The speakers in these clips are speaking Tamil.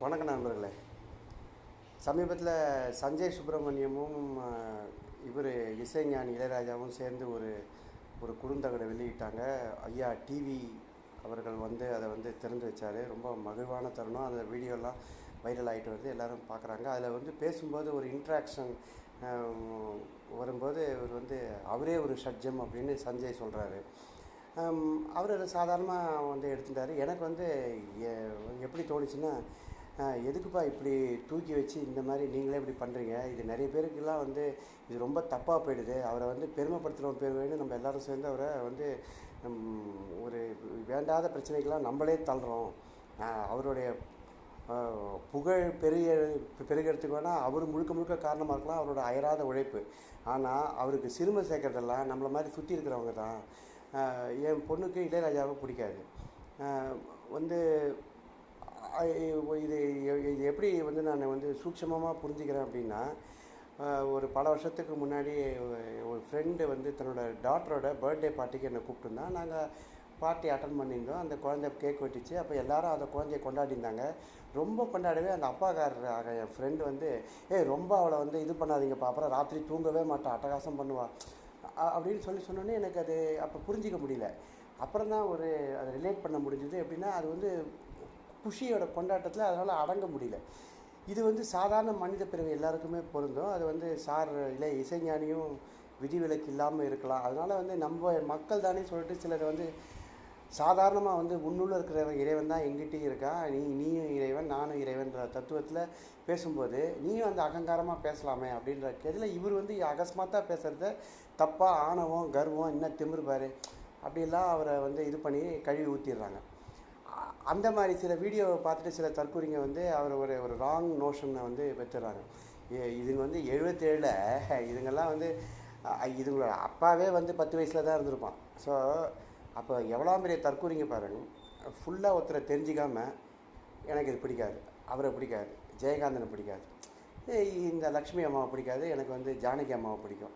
வணக்கம் நண்பர்களே. சமீபத்தில் சஞ்சய் சுப்பிரமணியமும் இவர் இசைஞானி இளையராஜாவும் சேர்ந்து ஒரு ஒரு குறுந்தகடை வெளியிட்டாங்க. ஐயா டிவி அவர்கள் வந்து அதை வந்து திறந்து வச்சார். ரொம்ப மகிழ்வான தருணம். அந்த வீடியோலாம் வைரல் ஆகிட்டு வருது, எல்லோரும் பார்க்குறாங்க. அதில் வந்து பேசும்போது ஒரு இன்ட்ராக்ஷன் வரும்போது இவர் வந்து அவரே ஒரு ஷட்ஜம் அப்படின்னு சஞ்சய் சொல்கிறாரு. அவர் அதை சாதாரணமாக வந்து எடுத்துட்டார். எனக்கு வந்து எப்படி தோணுச்சுன்னா, எதுக்குப்பா இப்படி தூக்கி வச்சு இந்த மாதிரி நீங்களே இப்படி பண்ணுறீங்க, இது நிறைய பேருக்கெல்லாம் வந்து இது ரொம்ப தப்பாக போயிடுது. அவரை வந்து பெருமைப்படுத்துகிறவங்க பேர் வேணும், நம்ம எல்லோரும் சேர்ந்து அவரை வந்து ஒரு வேண்டாத பிரச்சனைக்கெல்லாம் நம்மளே தள்ளுறோம். அவருடைய புகழ் பெருகிறதுக்கு வேணால் அவர் முழுக்க முழுக்க காரணமாக இருக்கலாம், அவரோட அயராத உழைப்பு. ஆனால் அவருக்கு சிறுமை சேர்க்கறதெல்லாம் நம்மளை மாதிரி சுற்றி இருக்கிறவங்க தான். என் பொண்ணுக்கு இளையராஜாவை பிடிக்காது. வந்து இது இது எப்படி வந்து நான் வந்து சூட்சமமாக புரிஞ்சுக்கிறேன் அப்படின்னா, ஒரு பல வருஷத்துக்கு முன்னாடி ஒரு ஃப்ரெண்டு வந்து தன்னோட டாட்டரோட பர்த்டே பார்ட்டிக்கு என்னை கூப்பிட்டுருந்தான். நாங்கள் பார்ட்டி அட்டன் பண்ணியிருந்தோம். அந்த குழந்தை கேக் வெட்டிச்சு. அப்போ எல்லோரும் அந்த குழந்தைய கொண்டாடிருந்தாங்க. ரொம்ப கொண்டாடவே அந்த அப்பாக்காரர் என் ஃப்ரெண்டு வந்து, ரொம்ப அவளை வந்து இது பண்ணாதீங்கப்பா, அப்புறம் ராத்திரி தூங்கவே மாட்டான், அட்டகாசம் பண்ணுவாள் அப்படின்னு சொன்னோன்னே எனக்கு அது அப்போ புரிஞ்சிக்க முடியல. அப்புறம் தான் அதை ரிலேட் பண்ண முடிஞ்சுது. எப்படின்னா, அது வந்து குஷியோட கொண்டாட்டத்தில் அதனால் அடங்க முடியல. இது வந்து சாதாரண மனித பிறவி எல்லாருக்குமே பொருந்தும். அது வந்து இசைஞானியும் விதிவிலக்கு இல்லாமல் இருக்கலாம். அதனால் வந்து நம்ம மக்கள் தானே சொல்லிட்டு சிலர் வந்து சாதாரணமாக வந்து முன்னுள்ள இருக்கிற இறைவன் தான் எங்கிட்டையும் இருக்கான், நீயும் இறைவன் நானும் இறைவன்ற தத்துவத்தில் பேசும்போது நீயும் அந்த அகங்காரமாக பேசலாமே அப்படின்ற இதில் இவர் வந்து அகஸ்மாத்தாக பேசுகிறத தப்பாக ஆணவம் கர்வம் இன்னும் திமிர்பார் அப்படிலாம் அவரை வந்து இது பண்ணி கழுவி ஊற்றிடுறாங்க. அந்த மாதிரி சில வீடியோவை பார்த்துட்டு சில தற்கூறிங்க வந்து அவர் ஒரு ராங் நோஷனை வந்து பெற்றுறாங்க. இதுங்க வந்து 77 இதுங்கெல்லாம் வந்து இதுங்களோட அப்பாவே வந்து 10 வயசில் தான் இருந்திருப்பான். ஸோ அப்போ எவ்வளோ பெரிய தற்கூறிங்க பாருங்க. ஃபுல்லாக ஒருத்தரை தெரிஞ்சிக்காமல் எனக்கு இது பிடிக்காது, அவரை பிடிக்காது, ஜெயகாந்தனை பிடிக்காது, இந்த லக்ஷ்மி அம்மாவை பிடிக்காது, எனக்கு வந்து ஜானகி அம்மாவை பிடிக்கும்.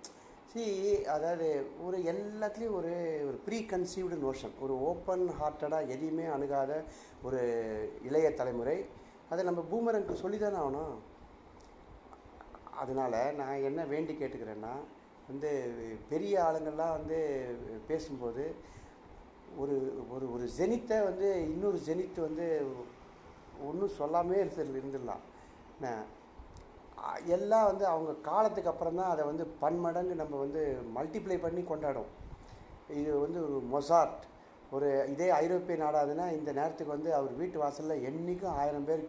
அதாவது ஒரு எல்லாத்துலேயும் ஒரு ப்ரீ கன்சீவ்டு நோஷன், ஒரு ஓப்பன் ஹார்ட்டடாக எதையுமே அணுகாத ஒரு இளைய தலைமுறை. அதை நம்ம பூமரனுக்கு சொல்லி தானே ஆகணும். அதனால் நான் என்ன வேண்டி கேட்டுக்கிறேன்னா, வந்து பெரிய ஆளுங்கள்லாம் வந்து பேசும்போது ஒரு ஒரு ஒரு ஜெனித்தை வந்து இன்னொரு ஜெனித்து வந்து ஒன்றும் சொல்லாமே இருந்துடலாம். எல்லாம் வந்து அவங்க காலத்துக்கு அப்புறம் தான் அதை வந்து பன்மடங்கு நம்ம வந்து மல்டிப்ளை பண்ணி கொண்டாடும். இது வந்து ஒரு மொசார்ட், இதே ஐரோப்பிய நாடாதுன்னா இந்த நேரத்துக்கு வந்து அவர் வீட்டு வாசலில் என்றைக்கும் 1000 பேர்